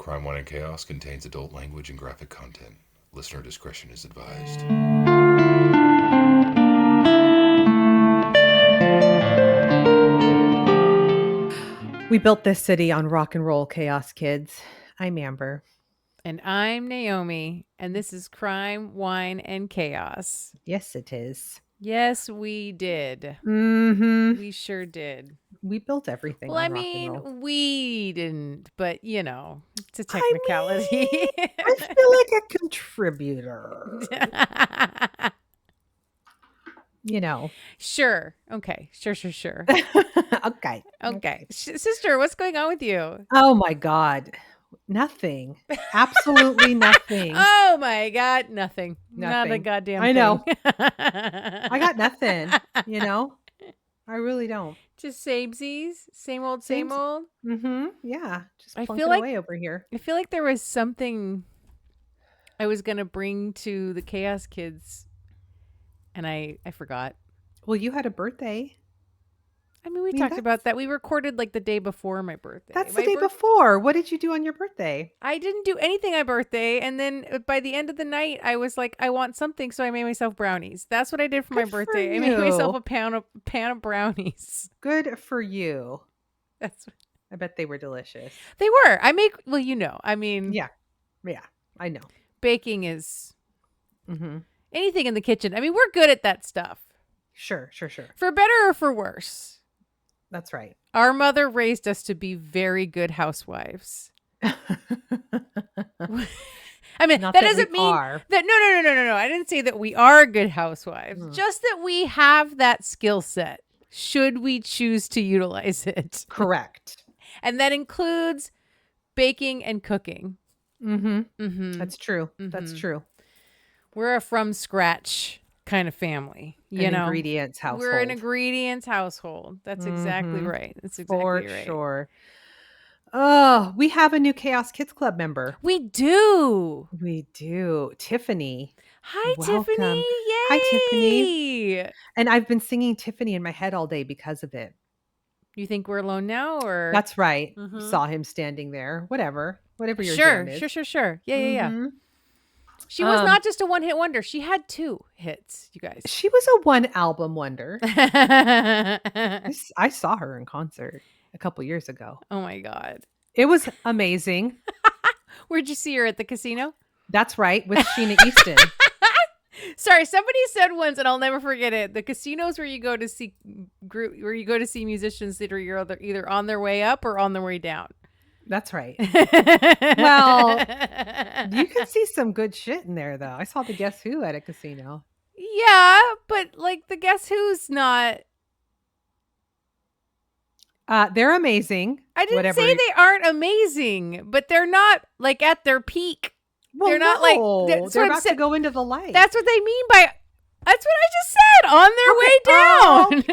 Crime, Wine, and Chaos contains adult language and graphic content. Listener discretion is advised. We built this city on rock and roll, chaos kids. I'm Amber. And I'm Naomi, and this is Crime, Wine, and Chaos. Yes, it is. Yes, we did. Mm-hmm. We sure did. We built everything Well, on I rock and roll. mean, we didn't, but you know, it's a technicality. I feel like a contributor. You know. Sure. Okay. Sure. Okay. Sister, what's going on with you? Oh my God. Nothing. Absolutely nothing. Oh my God. Nothing. Not a goddamn thing. I know. I got nothing, you know? I really don't. Just samesies? Same old. Mm-hmm. Yeah. Just I plunk feel it like- away over here. I feel like there was something I was going to bring to the Chaos Kids, and I forgot. Well, you had a birthday. I mean, we talked about that. We recorded like the day before my birthday. That's the day before. What did you do on your birthday? I didn't do anything on birthday. And then by the end of the night, I was like, I want something. So I made myself brownies. That's what I did for my birthday. I made myself a pan of brownies. Good for you. I bet they were delicious. They were. Well, you know, I mean. Yeah, I know. Baking is anything in the kitchen. I mean, we're good at that stuff. Sure. For better or for worse. That's right. Our mother raised us to be very good housewives. I mean, that doesn't mean that no. I didn't say that we are good housewives. Just that we have that skill set should we choose to utilize it. Correct. And that includes baking and cooking. That's true. That's true. We're a from scratch kind of family, ingredients household. We're an ingredients household. That's exactly right. That's exactly right. For sure. Oh, we have a new Chaos Kids Club member. We do. Tiffany. Hi, Welcome. Tiffany. Yay. Hi, Tiffany. And I've been singing Tiffany in my head all day because of it. You think we're alone now, or? That's right. Saw him standing there. Whatever your jam is. Sure. Yeah. She was not just a one-hit wonder. She had 2 hits, you guys. She was a 1-album wonder. I saw her in concert a couple years ago. Oh my God. It was amazing. Where'd you see her? At the casino? That's right, with Sheena Easton. Sorry, somebody said once, and I'll never forget it. The casinos where you go to see musicians that are either on their way up or on their way down. That's right. Well, you can see some good shit in there, though. I saw the Guess Who at a casino. Yeah, but like the Guess Who's not. They're amazing. I didn't say they aren't amazing, but they're not like at their peak. Well, they're not like they're about to go into the light. That's what they mean by. That's what I just said. On their way down.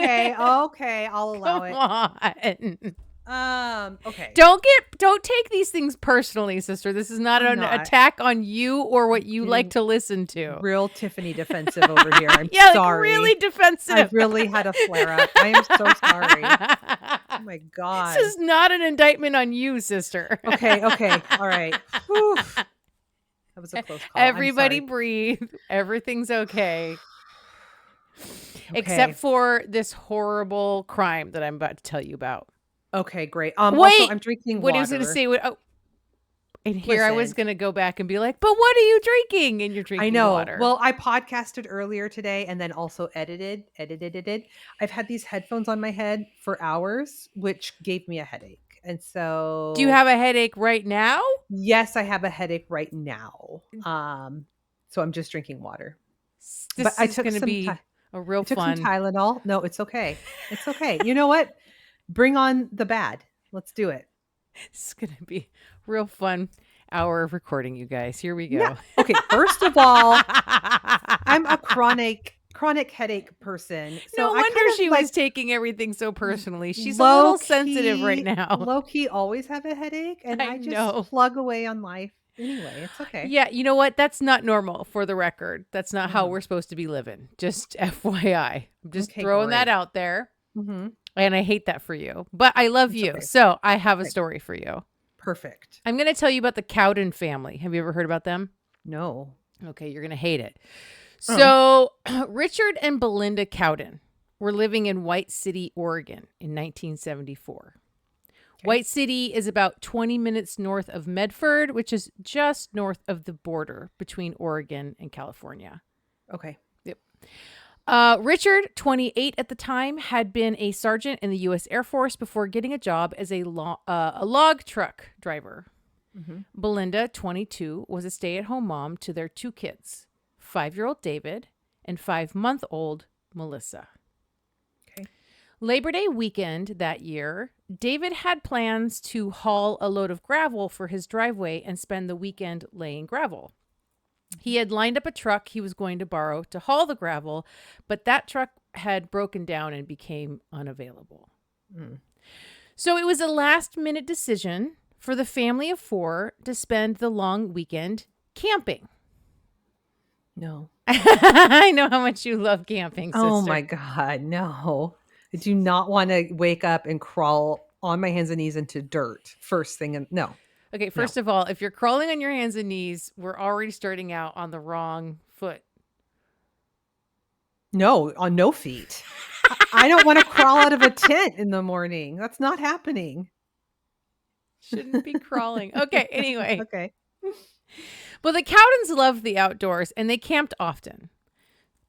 Okay, I'll allow it. Come on. Okay. Don't take these things personally, sister. This is not an attack on you or what you like to listen to. Real Tiffany defensive over here. I'm sorry. Like really defensive. I've really had a flare up. I am so sorry. Oh my God. This is not an indictment on you, sister. Okay. All right. Whew. That was a close call. Everybody breathe. Everything's okay. Except for this horrible crime that I'm about to tell you about. Okay, great. Wait, also, I'm drinking water. What I was going to say. And here I was going to go back and be like, but what are you drinking? And you're drinking water. Well, I podcasted earlier today and then also edited. I've had these headphones on my head for hours, which gave me a headache. And so... Do you have a headache right now? Yes, I have a headache right now. So I'm just drinking water. This is going to be a real fun... I took some Tylenol. No, it's okay. It's okay. You know what? Bring on the bad. Let's do it. It's going to be real fun hour of recording, you guys. Here we go. Yeah. Okay, first of all, I'm a chronic headache person. So no wonder she was taking everything so personally. She's a little sensitive right now. Low key always have a headache, and I just plug away on life. Anyway, it's okay. Yeah, you know what? That's not normal, for the record. That's not how we're supposed to be living. Just FYI. I'm just throwing that out there. And I hate that for you. But I love you. Okay. So I have a story for you. Perfect. I'm going to tell you about the Cowden family. Have you ever heard about them? No. Okay, you're going to hate it. So Richard and Belinda Cowden were living in White City, Oregon in 1974. Okay. White City is about 20 minutes north of Medford, which is just north of the border between Oregon and California. Okay. Yep. Richard, 28 at the time, had been a sergeant in the U.S. Air Force before getting a job as a log truck driver. Mm-hmm. Belinda, 22, was a stay-at-home mom to their 2 kids, 5-year-old David and 5-month-old Melissa. Okay. Labor Day weekend that year, David had plans to haul a load of gravel for his driveway and spend the weekend laying gravel. He had lined up a truck he was going to borrow to haul the gravel, but that truck had broken down and became unavailable. So it was a last-minute decision for the family of 4 to spend the long weekend camping. No. I know how much you love camping, sister. Oh my God, no. I do not want to wake up and crawl on my hands and knees into dirt first thing. No. Okay, first of all, if you're crawling on your hands and knees, we're already starting out on the wrong foot. No, on no feet. I don't want to crawl out of a tent in the morning. That's not happening. Shouldn't be crawling. Okay, anyway. Okay. Well, the Cowdens loved the outdoors, and they camped often.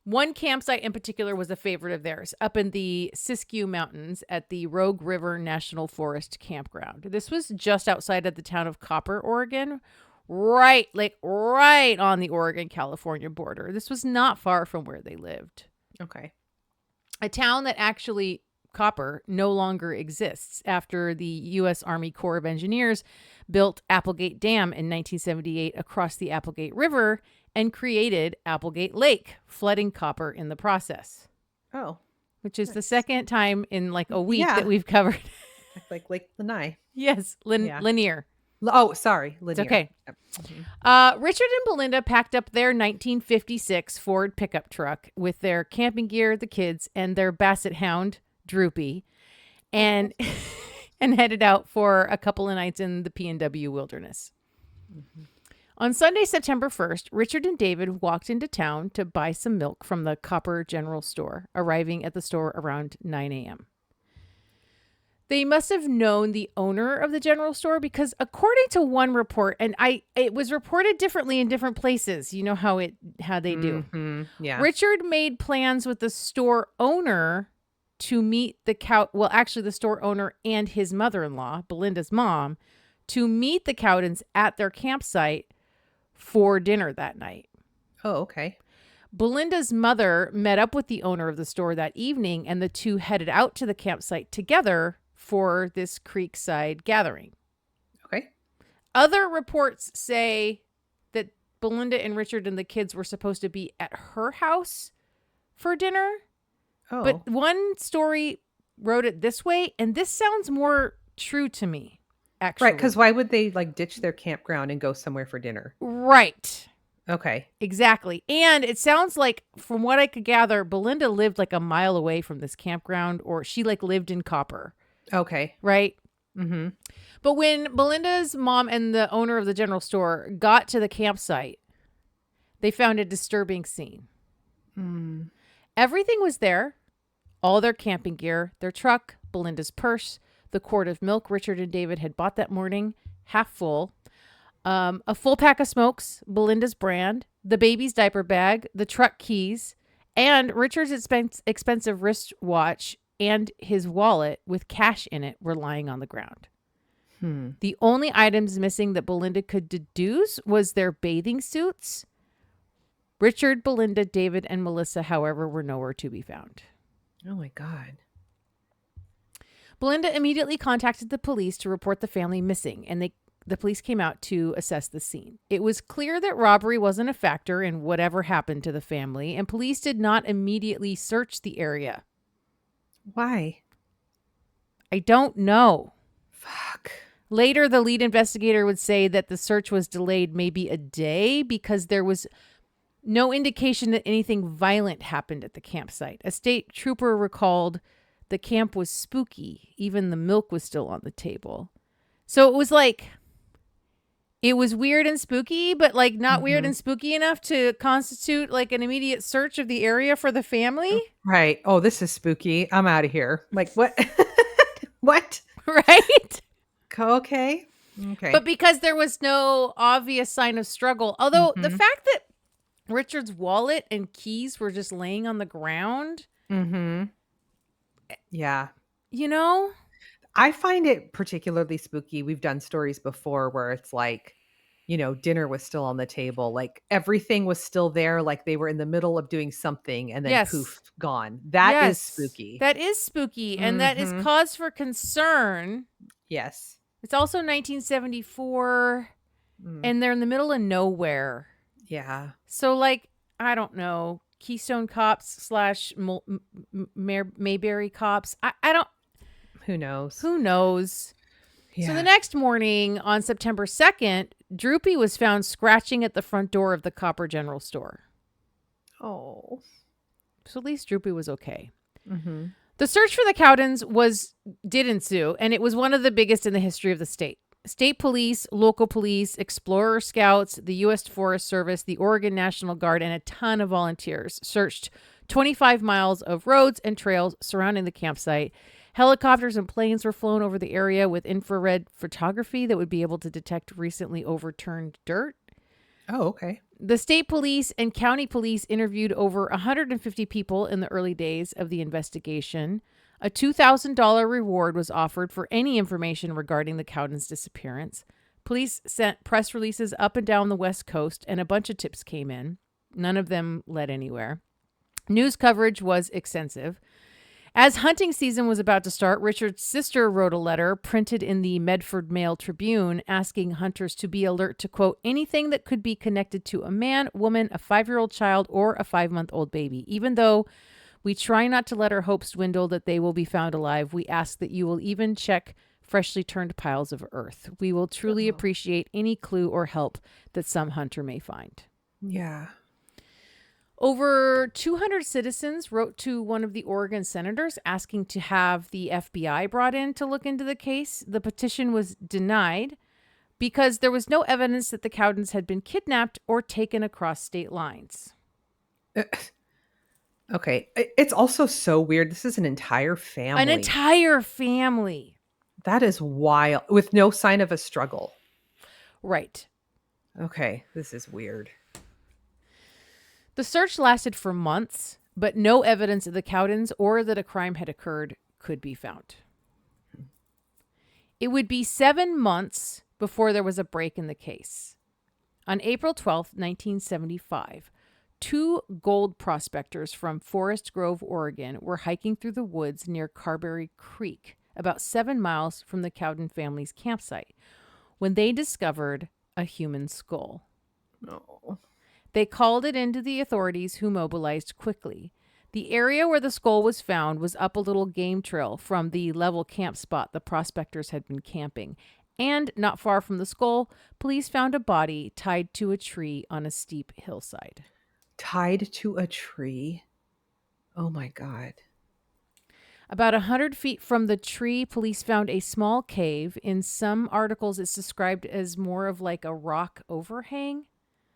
One campsite in particular was a favorite of theirs, up in the Siskiyou Mountains at the Rogue River National Forest Campground. This was just outside of the town of Copper, Oregon, right on the Oregon-California border. This was not far from where they lived. Okay. A town that actually, Copper, no longer exists after the U.S. Army Corps of Engineers built Applegate Dam in 1978 across the Applegate River and created Applegate Lake, flooding Copper in the process. Oh. Which is the second time in like a week that we've covered. Like Lake Lanai. Yes, Lanier. Oh, sorry. Lanier. It's okay. Yep. Mm-hmm. Richard and Belinda packed up their 1956 Ford pickup truck with their camping gear, the kids, and their basset hound, Droopy, and and headed out for a couple of nights in the PNW wilderness. Mm-hmm. On Sunday, September 1st, Richard and David walked into town to buy some milk from the Copper General Store, arriving at the store around 9 a.m. They must have known the owner of the general store because according to one report, and it was reported differently in different places. You know how they do. Mm-hmm. Yeah. Richard made plans with the store owner to meet the store owner and his mother-in-law, Belinda's mom, to meet the Cowdens at their campsite for dinner that night. Oh, okay. Belinda's mother met up with the owner of the store that evening, and the two headed out to the campsite together for this creekside gathering. Okay. Other reports say that Belinda and Richard and the kids were supposed to be at her house for dinner. Oh. But one story wrote it this way, and this sounds more true to me, actually. Right, because why would they ditch their campground and go somewhere for dinner? Right. Okay. Exactly. And it sounds like, from what I could gather, Belinda lived a mile away from this campground, or she lived in Copper. Okay. Right? Mm-hmm. But when Belinda's mom and the owner of the general store got to the campsite, they found a disturbing scene. Mm. Everything was there. All their camping gear, their truck, Belinda's purse, the quart of milk Richard and David had bought that morning, half full, a full pack of smokes, Belinda's brand, the baby's diaper bag, the truck keys, and Richard's expensive wristwatch and his wallet with cash in it were lying on the ground. The only items missing that Belinda could deduce was their bathing suits. Richard, Belinda, David, and Melissa, however, were nowhere to be found. Oh my God. Belinda immediately contacted the police to report the family missing, and the police came out to assess the scene. It was clear that robbery wasn't a factor in whatever happened to the family, and police did not immediately search the area. Why? I don't know. Fuck. Later, the lead investigator would say that the search was delayed maybe a day because there was no indication that anything violent happened at the campsite. A state trooper recalled the camp was spooky. Even the milk was still on the table. So it was It was weird and spooky, but like not weird and spooky enough to constitute like an immediate search of the area for the family. Right. Oh, this is spooky. I'm out of here. Like, what? What? Right? Okay. Okay. But because there was no obvious sign of struggle, although the fact that Richard's wallet and keys were just laying on the ground, Yeah. you know? I find it particularly spooky. We've done stories before where it's like, dinner was still on the table. Like everything was still there. Like they were in the middle of doing something and then Yes. poof, gone. That is spooky. That is spooky. And that is cause for concern. Yes. It's also 1974 and they're in the middle of nowhere. Yeah. So like, I don't know, Keystone Cops / Mayberry Cops. I don't. Who knows? Who knows? Yeah. So the next morning on September 2nd, Droopy was found scratching at the front door of the Copper General Store. Oh. So at least Droopy was okay. The search for the Cowdens did ensue, and it was one of the biggest in the history of the state. State police, local police, explorer scouts, the U.S. Forest Service, the Oregon National Guard, and a ton of volunteers searched 25 miles of roads and trails surrounding the campsite. Helicopters and planes were flown over the area with infrared photography that would be able to detect recently overturned dirt. Oh, okay. The state police and county police interviewed over 150 people in the early days of the investigation. A $2,000 reward was offered for any information regarding the Cowdens' disappearance. Police sent press releases up and down the West Coast, and a bunch of tips came in. None of them led anywhere. News coverage was extensive. As hunting season was about to start, Richard's sister wrote a letter printed in the Medford Mail Tribune asking hunters to be alert to, quote, anything that could be connected to a man, woman, a 5-year-old child, or a 5-month-old baby. Even though we try not to let our hopes dwindle that they will be found alive, we ask that you will even check freshly turned piles of earth. We will truly appreciate any clue or help that some hunter may find. Yeah. Over 200 citizens wrote to one of the Oregon senators asking to have the FBI brought in to look into the case. The petition was denied because there was no evidence that the Cowdens had been kidnapped or taken across state lines. Okay. It's also so weird. This is an entire family. An entire family. That is wild. With no sign of a struggle. Right. Okay. This is weird. The search lasted for months, but no evidence of the Cowdens or that a crime had occurred could be found. It would be 7 months before there was a break in the case. On April 12th, 1975, 2 gold prospectors from Forest Grove, Oregon, were hiking through the woods near Carberry Creek, about 7 miles from the Cowden family's campsite, when they discovered a human skull. No. They called it into the authorities, who mobilized quickly. The area where the skull was found was up a little game trail from the level camp spot the prospectors had been camping. And not far from the skull, police found a body tied to a tree on a steep hillside. Tied to a tree? Oh my God. About 100 feet from the tree, police found a small cave. In some articles, it's described as more of like a rock overhang.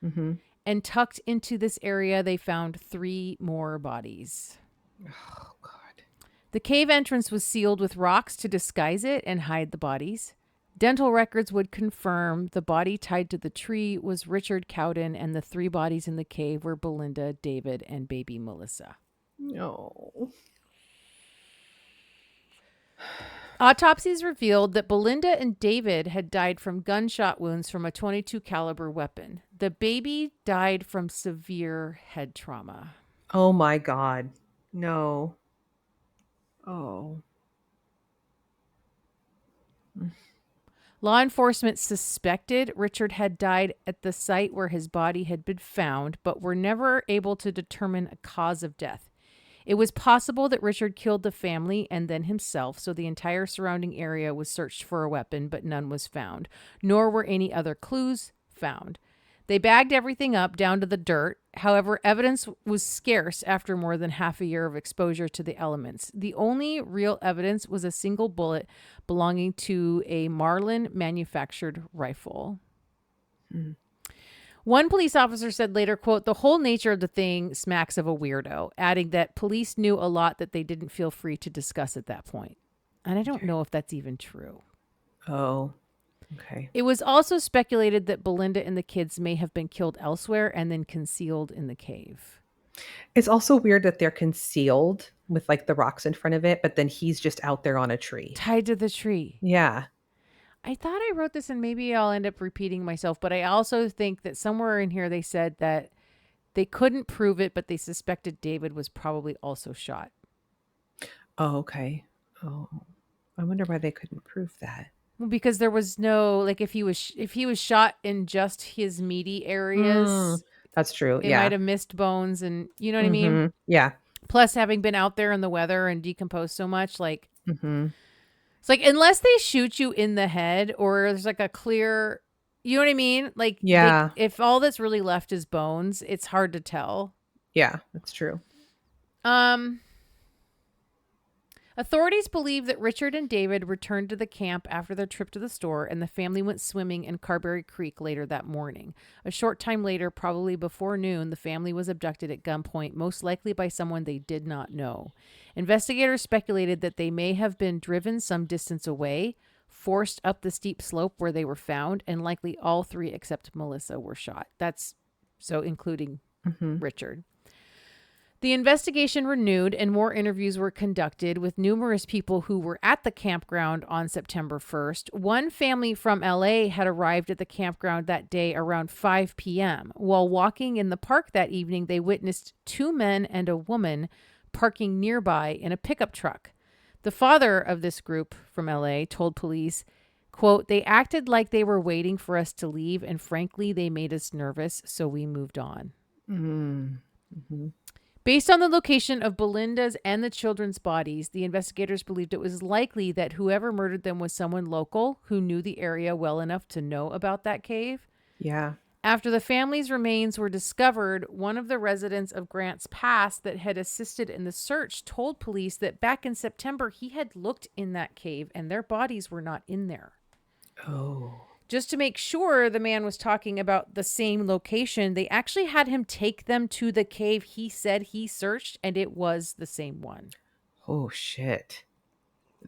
Mm-hmm. And tucked into this area, they found 3 more bodies. Oh, God. The cave entrance was sealed with rocks to disguise it and hide the bodies. Dental records would confirm the body tied to the tree was Richard Cowden, and the 3 bodies in the cave were Belinda, David, and baby Melissa. No. Autopsies revealed that Belinda and David had died from gunshot wounds from a .22 caliber weapon. The baby died from severe head trauma. Oh my God. No. Oh. Law enforcement suspected Richard had died at the site where his body had been found, but were never able to determine a cause of death. It was possible that Richard killed the family and then himself, so the entire surrounding area was searched for a weapon, but none was found, nor were any other clues found. They bagged everything up down to the dirt. However, evidence was scarce after more than half a year of exposure to the elements. The only real evidence was a single bullet belonging to a Marlin manufactured rifle. One police officer said later, quote, "The whole nature of the thing smacks of a weirdo," adding that police knew a lot that they didn't feel free to discuss at that point. And I don't know if that's even true. Oh, okay. It was also speculated that Belinda and the kids may have been killed elsewhere and then concealed in the cave. It's also weird that they're concealed with like the rocks in front of it, but then he's just out there on a tree. Tied to the tree. Yeah. I thought I wrote this and maybe I'll end up repeating myself, but I also think that somewhere in here they said that they couldn't prove it, but they suspected David was probably also shot. Oh, okay. Oh, I wonder why they couldn't prove that. Well, because there was no, like, if he was shot in just his meaty areas, That's true. it Yeah. might have missed bones, and you know what I mean? Mhm. Yeah. Plus, having been out there in the weather and decomposed so much, like, Mm-hmm. it's like, unless they shoot you in the head or there's like a clear, you know what I mean? Like, Yeah. if all that's really left is bones, it's hard to tell. Yeah, that's true. Authorities believe that Richard and David returned to the camp after their trip to the store, and the family went swimming in Carberry Creek later that morning. A short time later, probably before noon, the family was abducted at gunpoint, most likely by someone they did not know. Investigators speculated that they may have been driven some distance away, forced up the steep slope where they were found, and likely all three except Melissa were shot. That's so including Richard. The investigation renewed and more interviews were conducted with numerous people who were at the campground on September 1st. One family from LA had arrived at the campground that day around 5 p.m. While walking in the park that evening, they witnessed two men and a woman parking nearby in a pickup truck. The father of this group from LA told police, quote, "They acted like they were waiting for us to leave, and frankly, they made us nervous, so we moved on." Mm-hmm. Based on the location of Belinda's and the children's bodies, the investigators believed it was likely that whoever murdered them was someone local who knew the area well enough to know about that cave. Yeah. After the family's remains were discovered, one of the residents of Grants Pass that had assisted in the search told police that back in September he had looked in that cave and their bodies were not in there. Oh. Just to make sure the man was talking about the same location, they actually had him take them to the cave he said he searched, and it was the same one. Oh, shit.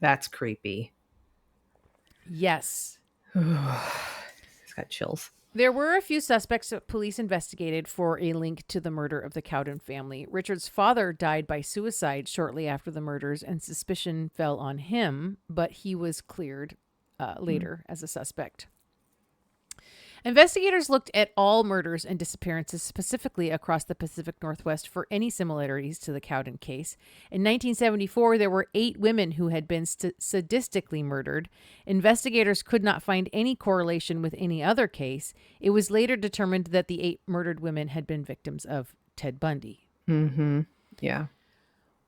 That's creepy. Yes. It's got chills. There were a few suspects that police investigated for a link to the murder of the Cowden family. Richard's father died by suicide shortly after the murders, and suspicion fell on him, but he was cleared later as a suspect. Investigators looked at all murders and disappearances specifically across the Pacific Northwest for any similarities to the Cowden case. In 1974, there were 8 women who had been sadistically murdered. Investigators could not find any correlation with any other case. It was later determined that the 8 murdered women had been victims of Ted Bundy. Mm-hmm. Yeah.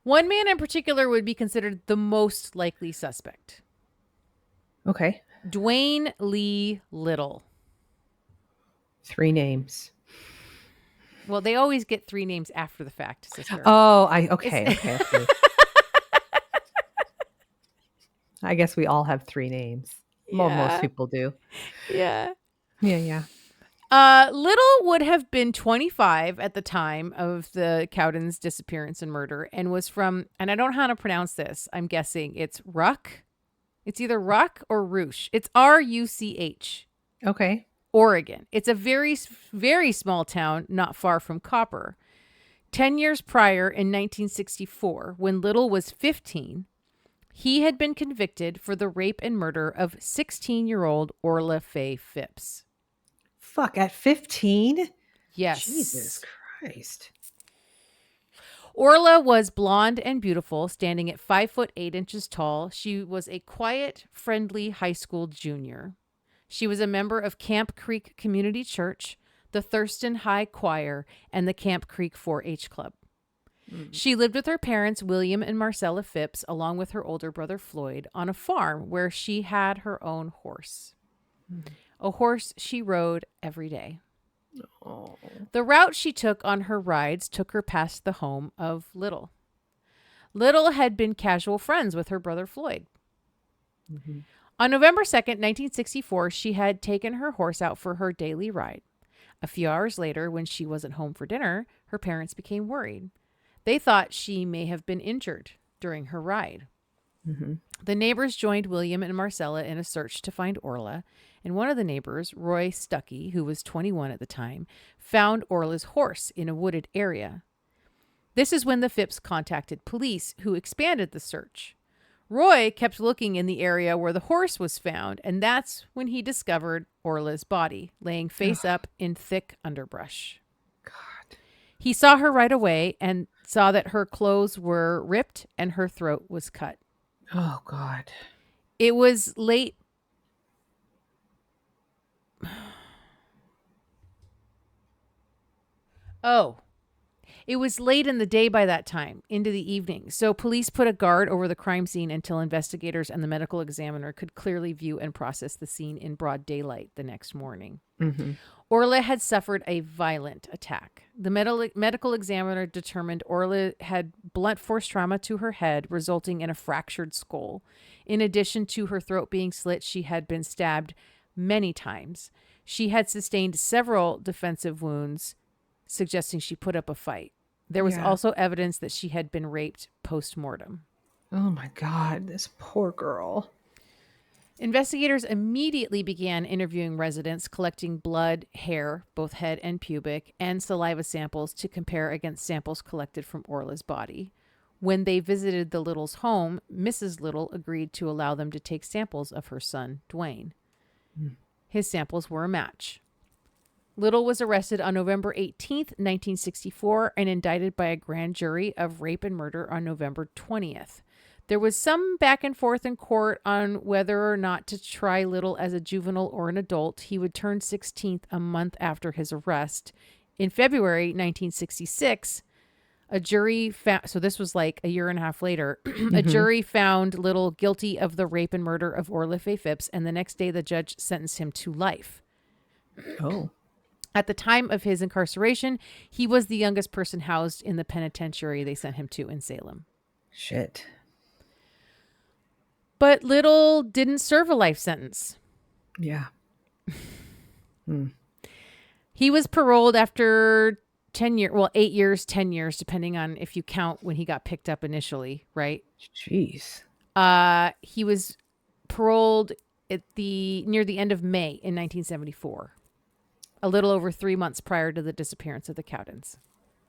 One man in particular would be considered the most likely suspect. Okay. Dwayne Lee Little. 3 names. Well, they always get 3 names after the fact, sister. Oh, okay. I guess we all have 3 names. Well, most people do. Yeah. Yeah. Little would have been 25 at the time of the Cowden's disappearance and murder and was from, and I don't know how to pronounce this, I'm guessing it's Ruck. It's either Ruck or Ruch. It's R-U-C-H. Okay. Oregon. It's a very, very small town not far from Copper. 10 years prior, in 1964, when Little was 15, he had been convicted for the rape and murder of 16-year-old Orla Faye Phipps. Fuck, at 15? Yes. Jesus Christ. Orla was blonde and beautiful, standing at 5'8" tall. She was a quiet, friendly high school junior. She was a member of Camp Creek Community Church, the Thurston High Choir, and the Camp Creek 4-H Club. She lived with her parents, William and Marcella Phipps, along with her older brother, Floyd, on a farm where she had her own horse. A horse she rode every day. Oh. The route she took on her rides took her past the home of Little. Little had been casual friends with her brother, Floyd. Mm-hmm. On November 2nd, 1964, she had taken her horse out for her daily ride. A few hours later, when she wasn't home for dinner, her parents became worried. They thought she may have been injured during her ride. Mm-hmm. The neighbors joined William and Marcella in a search to find Orla, and one of the neighbors, Roy Stuckey, who was 21 at the time, found Orla's horse in a wooded area. This is when the Phipps contacted police, who expanded the search. Roy kept looking in the area where the horse was found, and that's when he discovered Orla's body, laying face up in thick underbrush. God. He saw her right away and saw that her clothes were ripped and her throat was cut. Oh, God. It was late. It was late in the day by that time, into the evening. So police put a guard over the crime scene until investigators and the medical examiner could clearly view and process the scene in broad daylight the next morning. Mm-hmm. Orla had suffered a violent attack. The medical examiner determined Orla had blunt force trauma to her head, resulting in a fractured skull. In addition to her throat being slit, she had been stabbed many times. She had sustained several defensive wounds, suggesting she put up a fight. There was also evidence that she had been raped post-mortem. Oh, my God. This poor girl. Investigators immediately began interviewing residents, collecting blood, hair, both head and pubic, and saliva samples to compare against samples collected from Orla's body. When they visited the Littles' home, Mrs. Little agreed to allow them to take samples of her son, Dwayne. His samples were a match. Little was arrested on November 18th, 1964, and indicted by a grand jury of rape and murder on November 20th. There was some back and forth in court on whether or not to try Little as a juvenile or an adult. He would turn 16th a month after his arrest. In February 1966, a jury found, so this was like a year and a half later, a jury found Little guilty of the rape and murder of Orla Faye Phipps, and the next day the judge sentenced him to life. Oh. At the time of his incarceration, he was the youngest person housed in the penitentiary they sent him to in Salem. Shit. But Little didn't serve a life sentence. Yeah. He was paroled after 10 years, well, 8 years, 10 years, depending on if you count when he got picked up initially, right? Jeez. He was paroled at near the end of May in 1974. A little over 3 months prior to the disappearance of the Cowdens.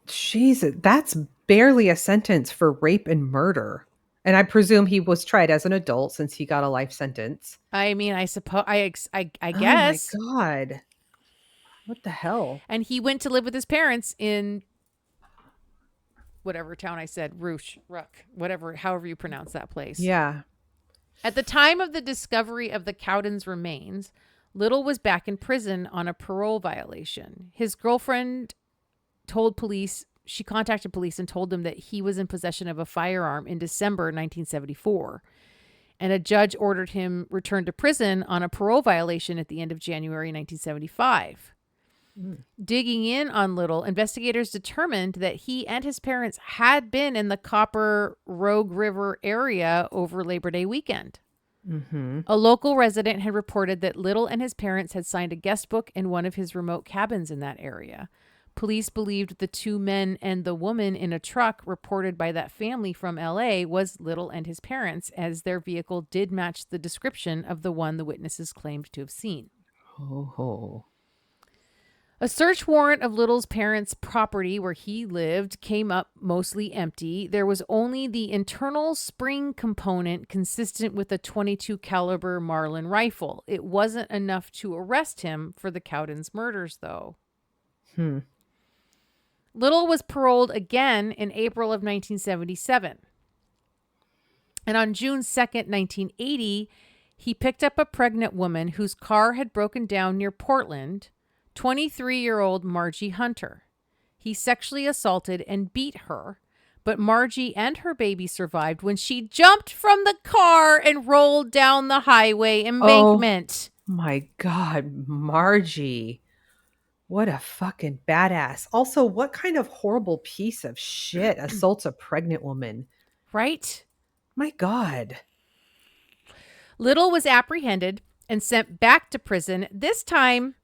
Jesus, that's barely a sentence for rape and murder. And I presume he was tried as an adult since he got a life sentence. I mean, I suppose, I guess. Oh my God. What the hell? And he went to live with his parents in whatever town I said, Ruck, whatever, however you pronounce that place. Yeah. At the time of the discovery of the Cowdens' remains, Little was back in prison on a parole violation. His girlfriend contacted police and told them that he was in possession of a firearm in December 1974. And a judge ordered him returned to prison on a parole violation at the end of January 1975. Digging in on Little, investigators determined that he and his parents had been in the Copper Rogue River area over Labor Day weekend. A local resident had reported that Little and his parents had signed a guest book in one of his remote cabins in that area. Police believed the two men and the woman in a truck reported by that family from L.A. was Little and his parents, as their vehicle did match the description of the one the witnesses claimed to have seen. Oh. A search warrant of Little's parents' property where he lived came up mostly empty. There was only the internal spring component consistent with a .22 caliber Marlin rifle. It wasn't enough to arrest him for the Cowdens' murders, though. Little was paroled again in April of 1977. And on June 2nd, 1980, he picked up a pregnant woman whose car had broken down near Portland, 23-year-old Margie Hunter. He sexually assaulted and beat her, but Margie and her baby survived when she jumped from the car and rolled down the highway embankment. Oh my God, Margie. What a fucking badass. Also, what kind of horrible piece of shit assaults a pregnant woman? Right? My God. Little was apprehended and sent back to prison, this time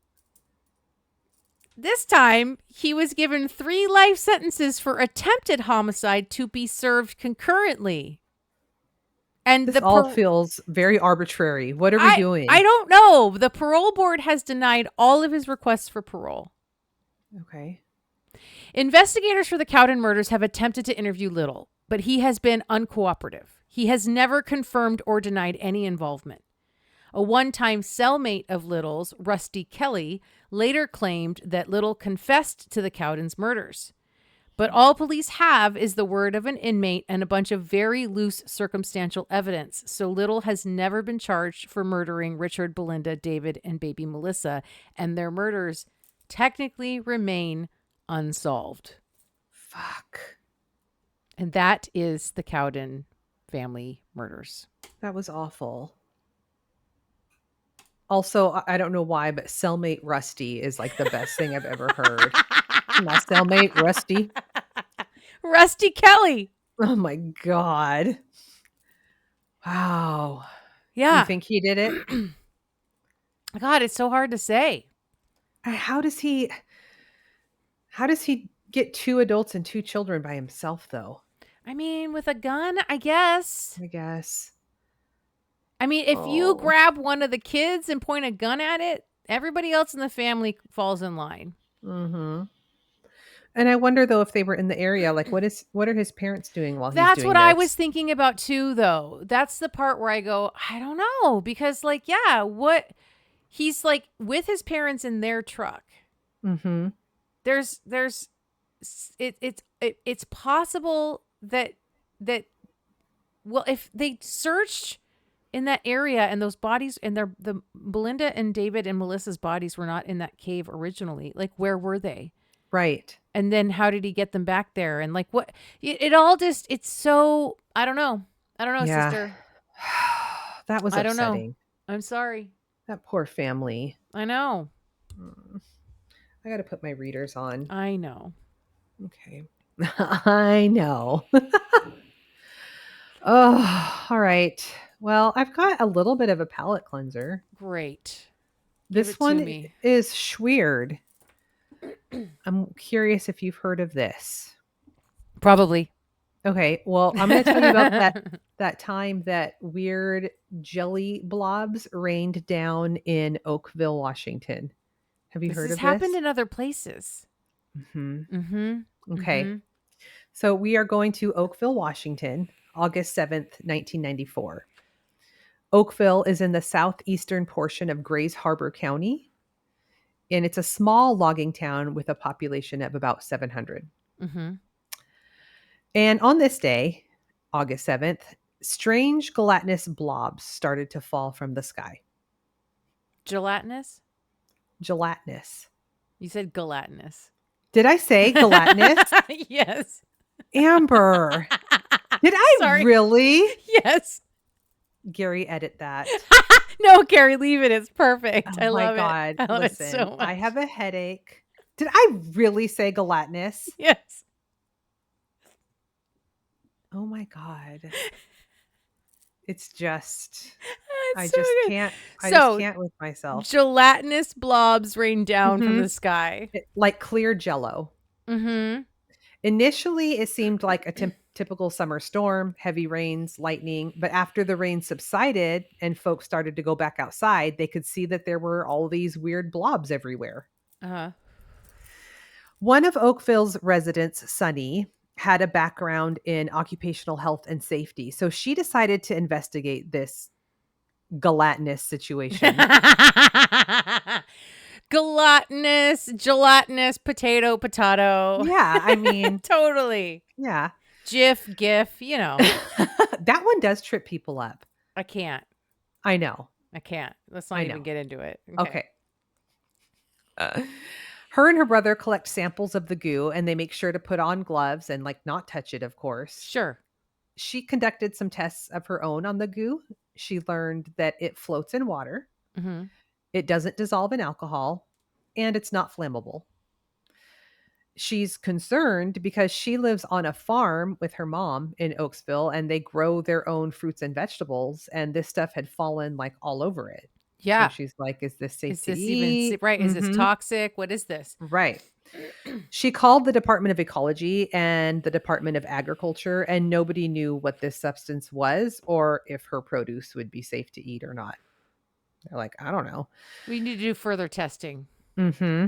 This time, he was given 3 life sentences for attempted homicide to be served concurrently. And This all feels very arbitrary. What are we doing? I don't know. The parole board has denied all of his requests for parole. Okay. Investigators for the Cowden murders have attempted to interview Little, but he has been uncooperative. He has never confirmed or denied any involvement. A one-time cellmate of Little's, Rusty Kelly, later claimed that Little confessed to the Cowden's murders. But all police have is the word of an inmate and a bunch of very loose circumstantial evidence. So Little has never been charged for murdering Richard, Belinda, David, and baby Melissa, and their murders technically remain unsolved. Fuck. And that is the Cowden family murders. That was awful. Also, I don't know why, but cellmate Rusty is like the best thing I've ever heard. My cellmate Rusty. Rusty Kelly. Oh my God. Wow. Yeah. You think he did it? God, it's so hard to say. How does he get 2 adults and 2 children by himself, though? I mean, with a gun, I guess. I guess. I mean, if you grab one of the kids and point a gun at it, everybody else in the family falls in line. Mm-hmm. And I wonder, though, if they were in the area, like what are his parents doing while he's doing That's what this? I was thinking about too, though. That's the part where I go, I don't know, because like, yeah, what he's like with his parents in their truck. Mm-hmm. It's possible that well, if they searched in that area and those bodies and the Belinda and David and Melissa's bodies were not in that cave originally, like where were they? Right. And then how did he get them back there? And like what it all just, it's so, I don't know, Yeah. sister. That was I don't upsetting. know. I'm sorry. That poor family. I know. I got to put my readers on. I know. Okay. I know. Oh, all right. Well, I've got a little bit of a palate cleanser. Great. This one is Schweerd. I'm curious if you've heard of this. Probably. Okay. Well, I'm going to tell you about that time that weird jelly blobs rained down in Oakville, Washington. Have you heard of this? This happened in other places. Mm-hmm. Mm-hmm. Okay. Mm-hmm. So we are going to Oakville, Washington, August 7th, 1994. Oakville is in the southeastern portion of Grays Harbor County, and it's a small logging town with a population of about 700. Mm-hmm. And on this day, August 7th, strange gelatinous blobs started to fall from the sky. Gelatinous? Gelatinous. You said gelatinous. Did I say gelatinous? Yes. Amber. Did I really? Yes. Gary, edit that. No, Carrie, leave it. It's perfect. Oh I love God. it. I love Listen, it so much. I have a headache. Did I really say gelatinous? Yes. Oh my God. It's just, I so just good. can't, I So, just can't with myself. Gelatinous blobs rain down from Mhm. the sky. Like clear jello. Mm-hmm. Initially, it seemed like a typical summer storm, heavy rains, lightning. But after the rain subsided and folks started to go back outside, they could see that there were all these weird blobs everywhere. Uh-huh. One of Oakville's residents, Sunny, had a background in occupational health and safety. So she decided to investigate this gelatinous situation. Gelatinous, potato. Yeah, I mean, Totally. yeah. GIF, you know. That one does trip people up. I can't. I know. Let's not I even know. get into it. Okay. Her and her brother collect samples of the goo, and they make sure to put on gloves and like not touch it, of course. Sure. She conducted some tests of her own on the goo. She learned that it floats in water. Mm-hmm. It doesn't dissolve in alcohol, and it's not flammable. She's concerned because she lives on a farm with her mom in Oakville, and they grow their own fruits and vegetables, and this stuff had fallen like all over it. Yeah. she's like, is this safe Is to this even eat? right? Is this Mhm. toxic? What is this? Right. She called the Department of Ecology and the Department of Agriculture, and nobody knew what this substance was or if her produce would be safe to eat or not. They're like, I don't know. We need to do further testing. Hmm.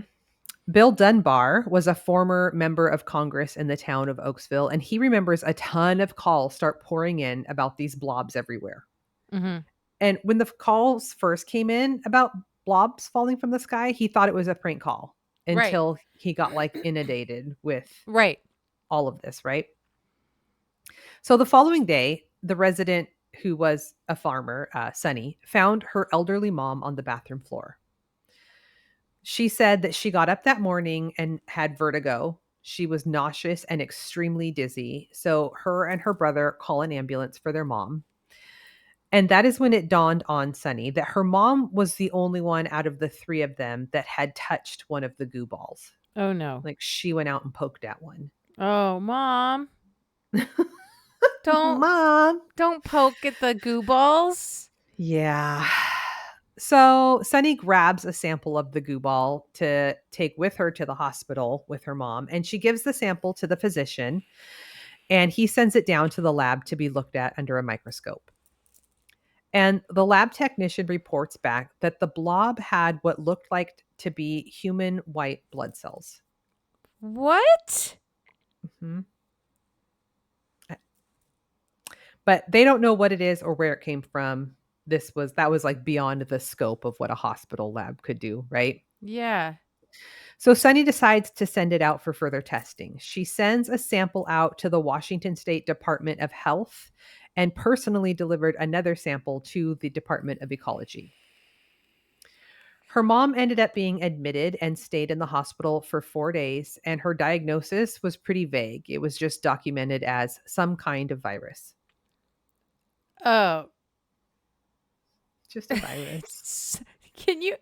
Bill Dunbar was a former member of Congress in the town of Oakville, and he remembers a ton of calls start pouring in about these blobs everywhere. Hmm. And when the calls first came in about blobs falling from the sky, he thought it was a prank call Right. until he got like inundated with Right. all of this, right? So the following day, the resident who was a farmer, Sunny, found her elderly mom on the bathroom floor. She said that she got up that morning and had vertigo. She was nauseous and extremely dizzy. So her and her brother call an ambulance for their mom. And that is when it dawned on Sunny that her mom was the only one out of the three of them that had touched one of the goo balls. Oh no. Like she went out and poked at one. Oh, mom. Don't Mom. don't poke at the goo balls. Yeah. So Sunny grabs a sample of the goo ball to take with her to the hospital with her mom, and she gives the sample to the physician, and he sends it down to the lab to be looked at under a microscope. And the lab technician reports back that the blob had what looked like to be human white blood cells. What? Mhm. But they don't know what it is or where it came from. That was like beyond the scope of what a hospital lab could do, right? Yeah. So Sunny decides to send it out for further testing. She sends a sample out to the Washington State Department of Health and personally delivered another sample to the Department of Ecology. Her mom ended up being admitted and stayed in the hospital for 4 days, and her diagnosis was pretty vague. It was just documented as some kind of virus. Oh. Just a virus. Can you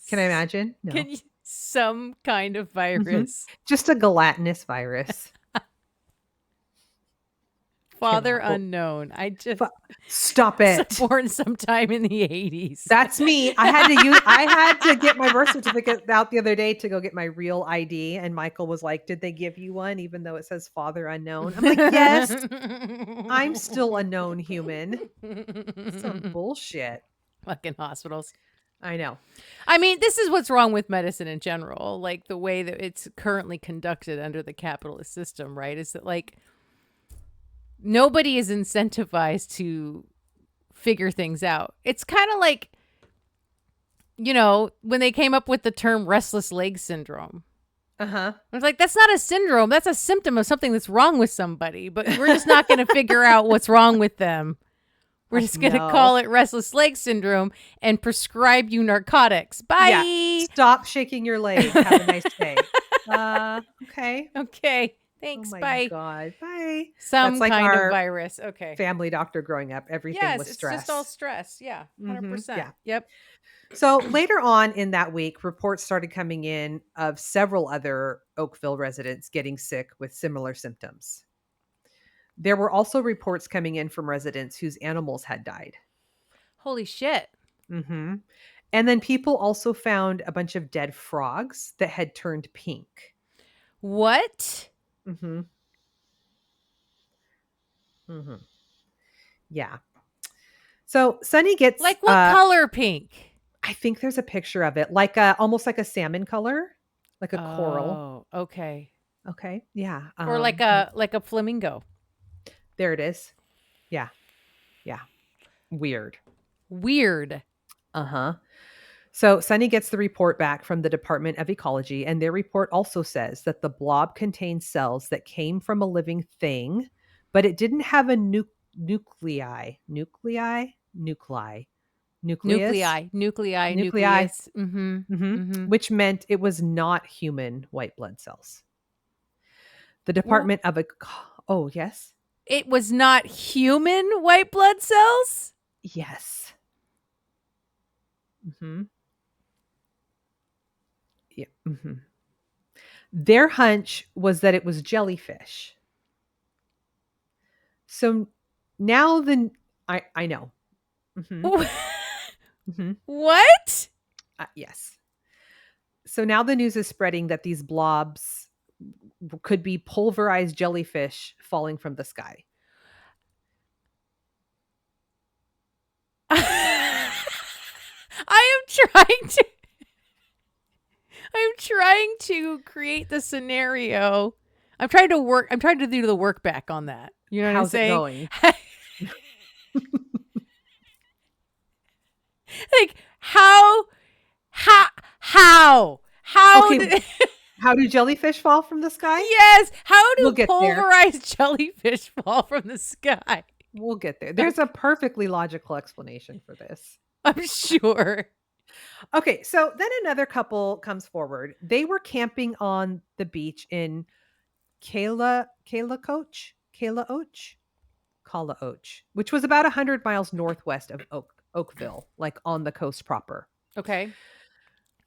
Can I imagine? No. Can you some kind of Mhm. virus? Just a gelatinous virus. Father Cannot- unknown. I just Stop it. born sometime in the 80s. That's me. I had to get my birth certificate out the other day to go get my real ID. And Michael was like, did they give you one? Even though it says father unknown. I'm like, yes, I'm still a known human. Some bullshit. Fucking hospitals. I know. I mean, this is what's wrong with medicine in general. Like the way that it's currently conducted under the capitalist system, right? Is that like nobody is incentivized to figure things out. It's kind of like, when they came up with the term restless leg syndrome. Uh-huh. I was like, that's not a syndrome. That's a symptom of something that's wrong with somebody. But we're just not going to figure out what's wrong with them. We're just going to call it restless leg syndrome and prescribe you narcotics. Bye. Yeah. Stop shaking your leg. Have a nice day. Okay. Okay. Thanks. Oh my Bye. God. Bye. Some That's like kind our of virus. Okay. family doctor growing up. Everything Yes, was it's stress. just all stress. Yeah. 100%. Yeah. Yep. So later on in that week, reports started coming in of several other Oakville residents getting sick with similar symptoms. There were also reports coming in from residents whose animals had died. Holy shit. Mm-hmm. And then people also found a bunch of dead frogs that had turned pink. What? Mm-hmm. Mm-hmm. Yeah. So Sunny gets Like what color pink? I think there's a picture of it, almost like a salmon color, like a coral. Oh, okay. Okay. Yeah. Or like a flamingo. There it is. Yeah. Yeah. Weird. Uh-huh. So Sunny gets the report back from the Department of Ecology, and their report also says that the blob contains cells that came from a living thing, but it didn't have a nucleus, which meant it was not human white blood cells. The Department of Oh, yes. It was not human white blood cells? Yes. Mm-hmm. Yeah. Mm-hmm. Their hunch was that it was jellyfish. So now I know. Mm-hmm. Mhm. What? Yes. So now the news is spreading that these blobs could be pulverized jellyfish falling from the sky. I am trying to create the scenario. I'm trying to do the work back on that. You know what I'm How's it saying? going? Like how Okay. did How do jellyfish fall from the sky? yes, how do We'll get there. pulverized jellyfish fall from the sky? We'll get there. There's a perfectly logical explanation for this. I'm sure. Okay, so then another couple comes forward. They were camping on the beach in Kalaoch, which was about 100 miles northwest of Oakville, like on the coast proper. Okay.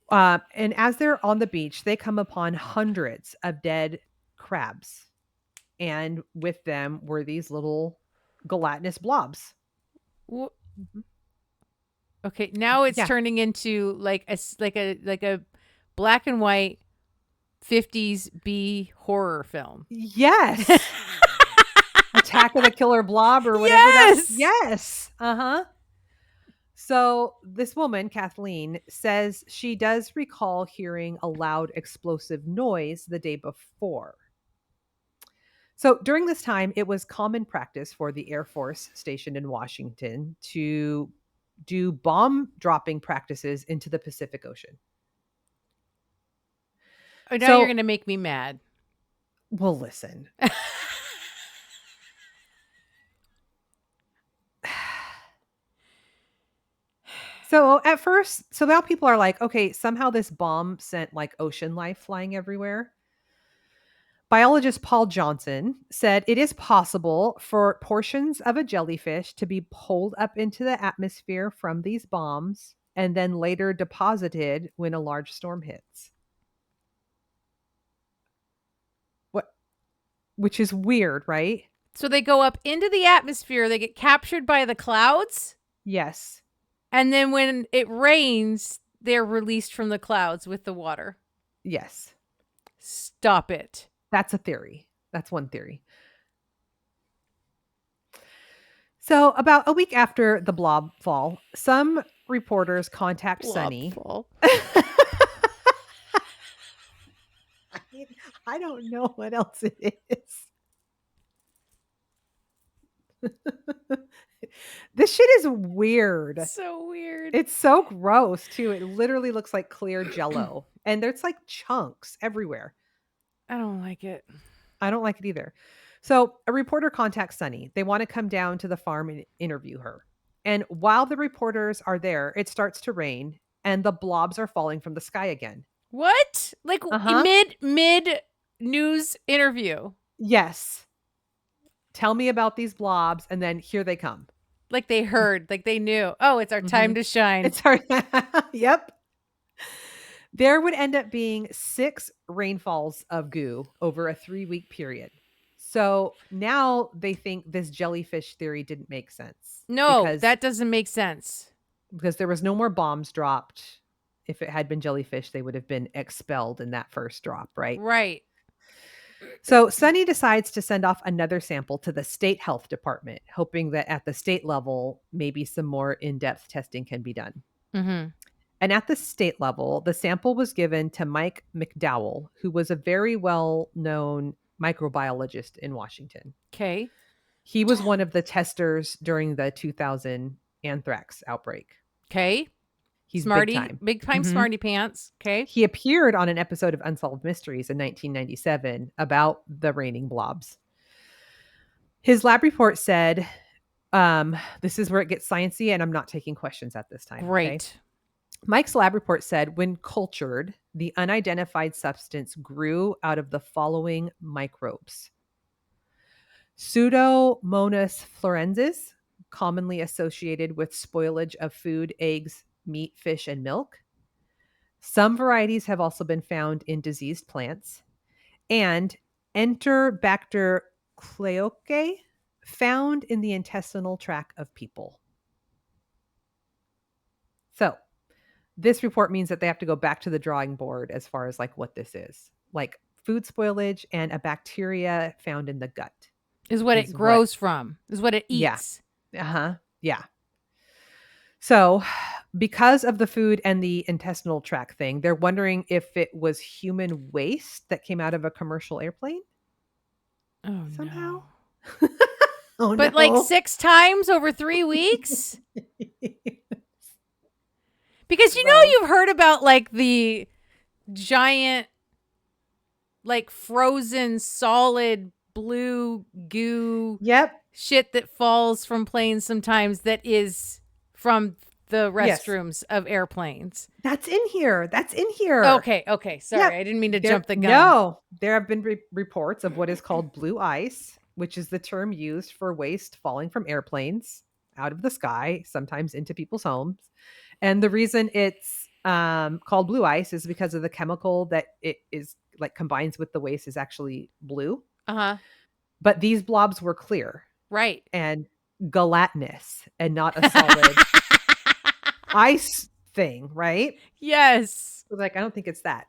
And as they're on the beach, they come upon hundreds of dead crabs. And with them were these little gelatinous blobs. Wh- Mhm. Okay, now it's Yeah. turning into like a black and white 50s B horror film. Yes. Attack of the Killer Blob or whatever. Yes! Yes. Uh-huh. So this woman, Kathleen, says she does recall hearing a loud explosive noise the day before. So during this time, it was common practice for the Air Force stationed in Washington to do bomb dropping practices into the Pacific Ocean. Oh, now So- you're going to make me mad. Well, listen. So at first, so now people are like, okay, somehow this bomb sent like ocean life flying everywhere. Biologist Paul Johnson said it is possible for portions of a jellyfish to be pulled up into the atmosphere from these bombs and then later deposited when a large storm hits. What? Which is weird, right? So they go up into the atmosphere, they get captured by the clouds, Yes. and then when it rains, they're released from the clouds with the water. Yes. Stop it. That's a theory. That's one theory. So, about a week after the blob fall, some reporters contact Sunny. Blobful. I don't know what else it is. This shit is weird. So weird. It's so gross, too. It literally looks like clear jello. And there's like chunks everywhere. I don't like it. I don't like it either. So a reporter contacts Sunny. They want to come down to the farm and interview her. And while the reporters are there, it starts to rain and the blobs are falling from the sky again. What? Like Uh-huh. mid news interview. Yes. Tell me about these blobs. And then here they come. Like they heard, like they knew. Oh, it's our time to shine. It's hard. Yep. There would end up being 6 rainfalls of goo over a 3-week period. So now they think this jellyfish theory didn't make sense. No, because, that doesn't make sense. because there was no more bombs dropped. If it had been jellyfish, they would have been expelled in that first drop, right? Right. So Sunny decides to send off another sample to the state health department, hoping that at the state level, maybe some more in-depth testing can be done. Mm-hmm. And at the state level, the sample was given to Mike McDowell, who was a very well-known microbiologist in Washington. Okay. He was one of the testers during the 2000 anthrax outbreak. Okay. He's Smarty, big time. Mhm. smarty pants. Okay. He appeared on an episode of Unsolved Mysteries in 1997 about the raining blobs. His lab report said, this is where it gets sciencey, and I'm not taking questions at this time. Great. Okay? Mike's lab report said when cultured, the unidentified substance grew out of the following microbes: Pseudomonas florensis, commonly associated with spoilage of food, eggs, meat, fish, and milk. Some varieties have also been found in diseased plants. And Enterobacter cleocae, found in the intestinal tract of people. this report means that they have to go back to the drawing board as far as like what this is. Like food spoilage and a bacteria found in the gut. Is what Is it what- grows from. Is what it Yeah. eats. Uh-huh. Yeah. So, because of the food and the intestinal tract thing, they're wondering if it was human waste that came out of a commercial airplane Oh somehow. no. Oh But no. like 6 times over 3 weeks? Because you know Gross. you've heard about like the giant like frozen solid blue goo Yep. shit that falls from planes sometimes that is from the Yes. restrooms of airplanes. That's in here. That's in here. Okay, sorry. Yeah. I didn't mean to There- jump the gun. No, there have been reports of what is called blue ice, which is the term used for waste falling from airplanes out of the sky, sometimes into people's homes. And the reason it's called blue ice is because of the chemical that it is like combines with the waste is actually blue. Uh-huh. But these blobs were clear Right. and gelatinous and not a solid ice thing, right? Yes. I was like, I don't think it's that.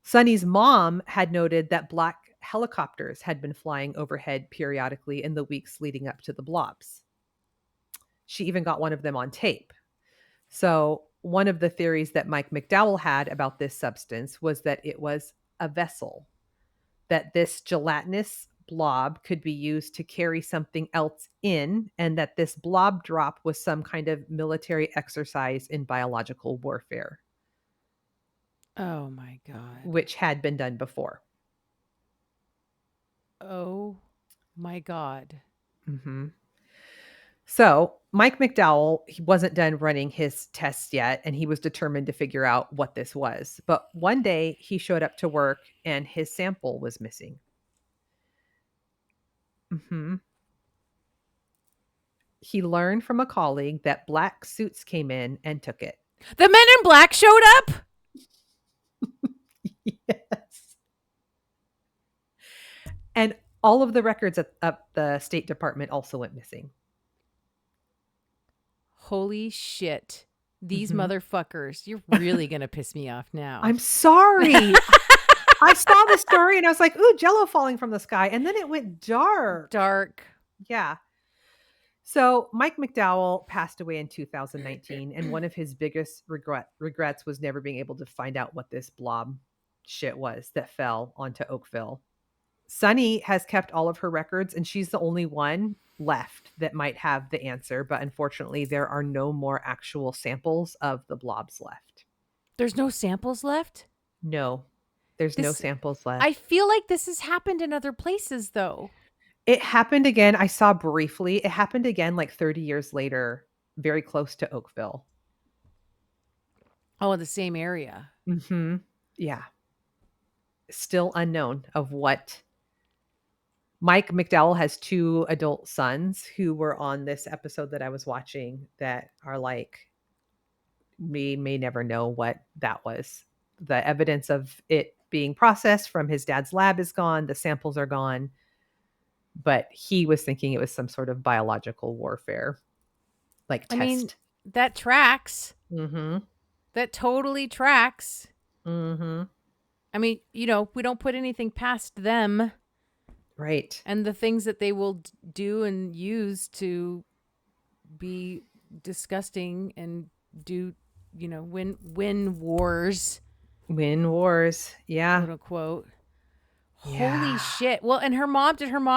Sonny's mom had noted that black helicopters had been flying overhead periodically in the weeks leading up to the blobs. She even got one of them on tape. So, one of the theories that Mike McDowell had about this substance was that it was a vessel, that this gelatinous blob could be used to carry something else in, and that this blob drop was some kind of military exercise in biological warfare, Oh my God. which had been done before. Oh my God. Mm-hmm. So Mike McDowell, he wasn't done running his tests yet, and he was determined to figure out what this was. But one day he showed up to work and his sample was missing. Mm-hmm. He learned from a colleague that black suits came in and took it. The men in black showed up? Yes. And all of the records at the State Department also went missing. Holy shit. These Mhm. motherfuckers. You're really going to piss me off now. I'm sorry. I saw the story and I was like, ooh, jello falling from the sky. And then it went dark. dark. Yeah. So Mike McDowell passed away in 2019. And one of his biggest regrets was never being able to find out what this blob shit was that fell onto Oakville. Sunny has kept all of her records and she's the only one left that might have the answer. But unfortunately, there are no more actual samples of the blobs left. There's no samples left? No, there's no This- samples left. I feel like this has happened in other places though. It happened again. I saw briefly. It happened again like 30 years later, very close to Oakville. Oh, in the same area. Mm-hmm. Yeah. Still unknown of what. Mike McDowell has 2 adult sons who were on this episode that I was watching that are like, we may never know what that was. The evidence of it being processed from his dad's lab is gone. The samples are gone. But he was thinking it was some sort of biological warfare, like I test. mean, that tracks. Mm-hmm. That totally tracks. Mm-hmm. I mean, you know, we don't put anything past them Right. and the things that they will do and use to be disgusting and do, you know, win wars, Win wars. Yeah. quote unquote. Yeah. Holy shit. Well, and her mom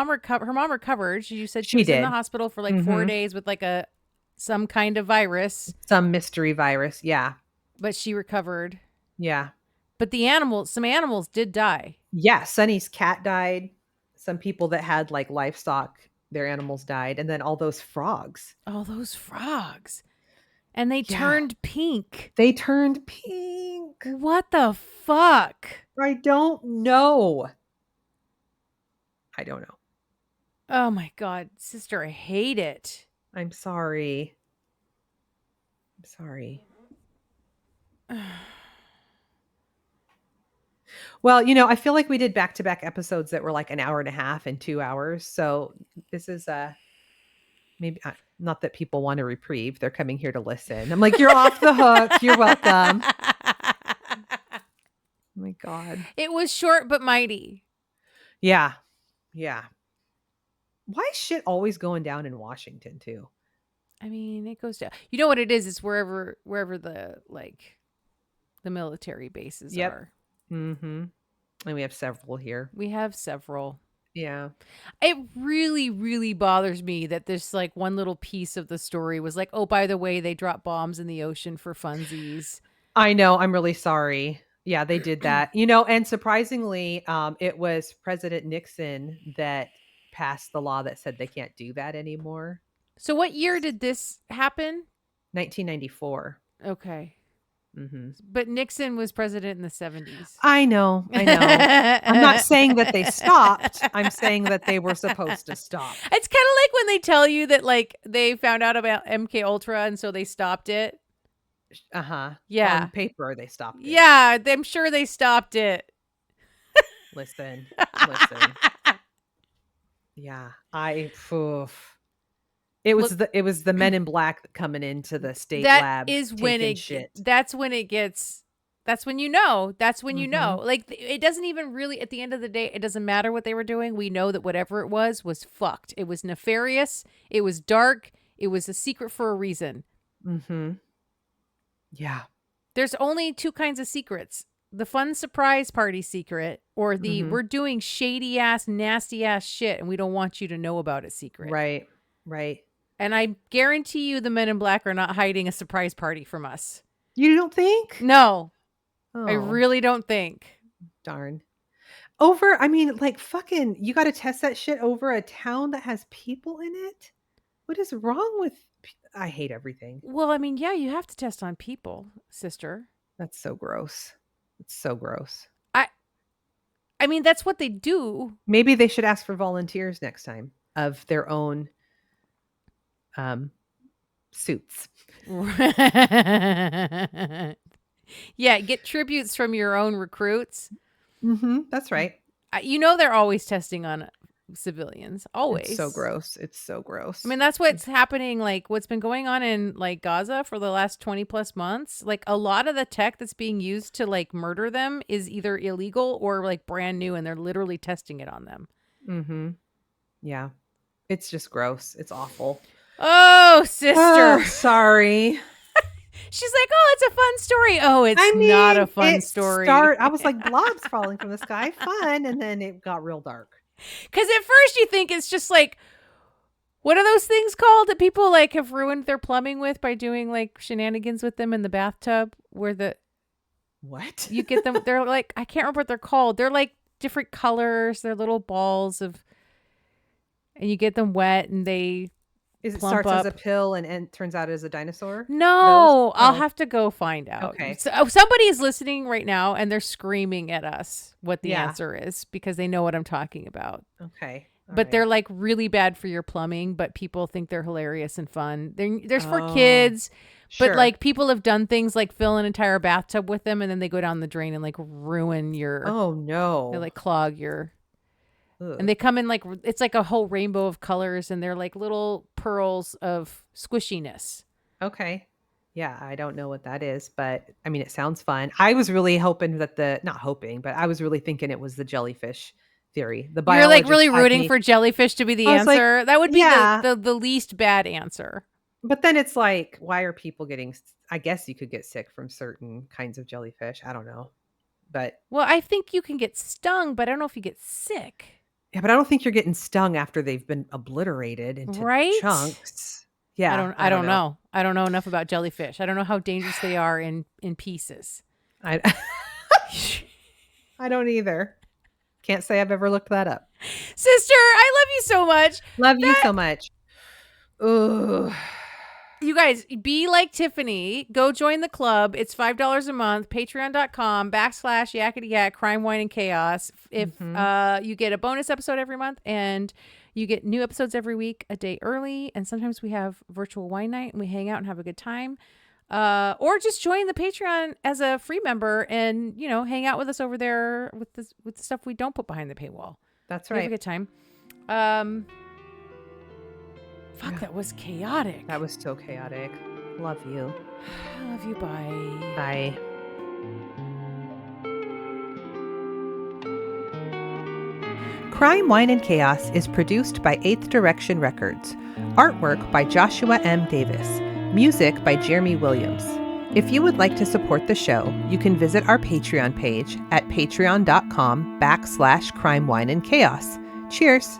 recover? Her mom recovered. You said she She was in the did. hospital for like 4 Mhm. days with like some kind of virus, Some mystery virus. Yeah. but she recovered. Yeah. But some animals did die. Yeah. Sonny's cat died. Some people that had like livestock, their animals died. And then all those frogs. All those frogs. And they Yeah. turned pink. They turned pink. What the fuck? I don't know. I don't know. Oh my God, sister, I hate it. I'm sorry. I'm sorry. Well, you know, I feel like we did back-to-back episodes that were like an hour and a half and 2 hours. So this is maybe not that people want a reprieve. They're coming here to listen. I'm like, you're off the hook. You're welcome. Oh my God. It was short but mighty. Yeah. Yeah. Why is shit always going down in Washington too? I mean, it goes down. You know what it is? It's wherever the the military bases are. Mm-hmm. And we have several here. We have several. Yeah. It really, really bothers me that this like one little piece of the story was like, oh, by the way, they dropped bombs in the ocean for funsies. I know. I'm really sorry. Yeah, they did that. And surprisingly, it was President Nixon that passed the law that said they can't do that anymore. So what year did this happen? 1994. Okay. Mm-hmm. But Nixon was president in the 70s. I know. I'm not saying that they stopped. I'm saying that they were supposed to stop. It's kind of like when they tell you that like they found out about MK Ultra and so they stopped it. Yeah. On paper, they stopped it. Yeah, I'm sure they stopped it. Listen. Yeah. It was the Men in Black coming into the state lab. That is when that's when it gets. That's when you know. That's when you know. Like it doesn't even really. At the end of the day, it doesn't matter what they were doing. We know that whatever it was fucked. It was nefarious. It was dark. It was a secret for a reason. Mm-hmm. Yeah. There's only two kinds of secrets: the fun surprise party secret, or the we're doing shady ass, nasty ass shit, and we don't want you to know about it secret. Right. Right. And I guarantee you the Men in Black are not hiding a surprise party from us. You don't think? No. Oh, I really don't think. Darn. Fucking, you got to test that shit over a town that has people in it? What is wrong with... I hate everything. Well, I mean, yeah, you have to test on people, sister. That's so gross. It's so gross. I mean, that's what they do. Maybe they should ask for volunteers next time of their own suits. Yeah, get tributes from your own recruits. Mm-hmm, that's right. They're always testing on civilians. Always. It's so gross. It's so gross. I mean, that's what's happening. Like what's been going on in like Gaza for the last 20 plus months. Like a lot of the tech that's being used to like murder them is either illegal or like brand new, and they're literally testing it on them. Mm-hmm. Yeah. It's just gross. It's awful. Oh, sister. Oh, sorry. She's like, oh, it's a fun story. Oh, it's not a fun story. I was like, blobs falling from the sky. Fun. And then it got real dark. Because at first you think it's just like, what are those things called that people like have ruined their plumbing with by doing like shenanigans with them in the bathtub where what? You get them. They're like, I can't remember what they're called. They're like different colors. They're little balls and you get them wet and they... It starts as a pill and turns out as a dinosaur? No, I'll have to go find out. Okay. So somebody is listening right now and they're screaming at us what the answer is because they know what I'm talking about. Okay. But they're like really bad for your plumbing, but people think they're hilarious and fun. There's for kids, but like people have done things like fill an entire bathtub with them and then they go down the drain and like ruin your... Oh, no. They like clog your... And they come in like, it's like a whole rainbow of colors and they're like little pearls of squishiness. Okay. Yeah, I don't know what that is, but I mean, it sounds fun. I was really hoping that I was really thinking it was the jellyfish theory. You're like really rooting for jellyfish to be the answer. That would be the least bad answer. But then it's like, why are people I guess you could get sick from certain kinds of jellyfish. I don't know. But well, I think you can get stung, but I don't know if you get sick. Yeah, but I don't think you're getting stung after they've been obliterated into chunks. Yeah. I don't know. I don't know enough about jellyfish. I don't know how dangerous they are in pieces. I don't either. Can't say I've ever looked that up. Sister, I love you so much. Love you so much. Ooh. You guys, be like Tiffany. Go join the club. It's $5 a month. Patreon.com/yakety yak crime, wine, and chaos. If you get a bonus episode every month and you get new episodes every week a day early. And sometimes we have virtual wine night and we hang out and have a good time. Or just join the Patreon as a free member and, hang out with us over there with the stuff we don't put behind the paywall. That's right. Have a good time. Fuck, that was chaotic. That was so chaotic. Love you. I love you. Bye. Bye. Crime, Wine, and Chaos is produced by 8th Direction Records. Artwork by Joshua M. Davis. Music by Jeremy Williams. If you would like to support the show, you can visit our Patreon page at patreon.com/Crime, Wine, and Chaos. Cheers!